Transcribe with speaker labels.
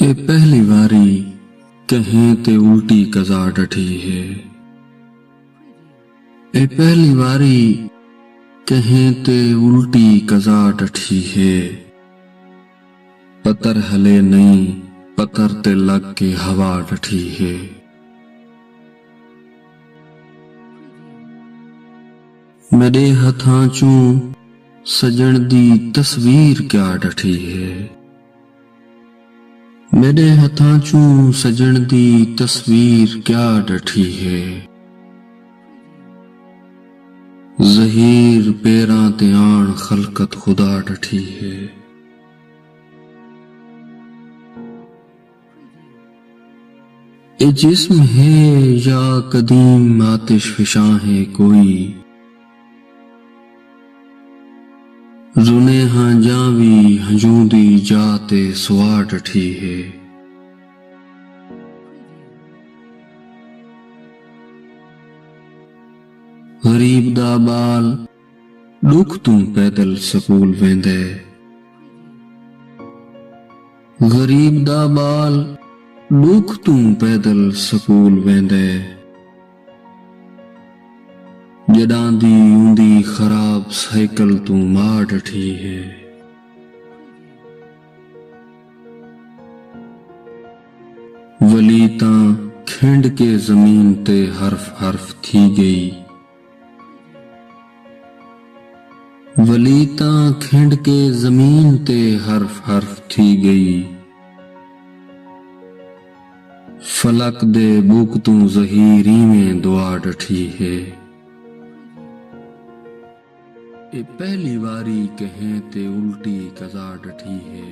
Speaker 1: ए पहली बारी कहें ते उल्टी कज़ा डठी है। ए पहली बारी कहें ते उल्टी कज़ा डठी है। पतर हले नहीं पतर ते लग के हवा डठी है। मेरे हथां चूं सजण दी तस्वीर क्या डठी है। मेरे हथां चूं सजण दी तस्वीर क्या डठी है। ज़हीर पेरां ते आण खलकत खुदा डठी है। ए जिस्म है या कदीम आतिश फिशां है कोई। रुने हां जावी हजूंदी जाते सुआ डठी है। गरीब दा बाल दुख तू पैदल स्कूल वेंदे। गरीब दा बाल दुख तू पैदल स्कूल वेंदे। जडां दी ऊंदी खराब साइकिल तू मां डठी है। वली तां खिंड के जमीन ते हर्फ हर्फ थी गई। वली तां खिंड के जमीन ते हर्फ हर्फ थी गई। फलक दे बुक तू ज़हीरी में दुआ डठी है। ए पहली बारी कहें ते उल्टी कज़ा डठी है।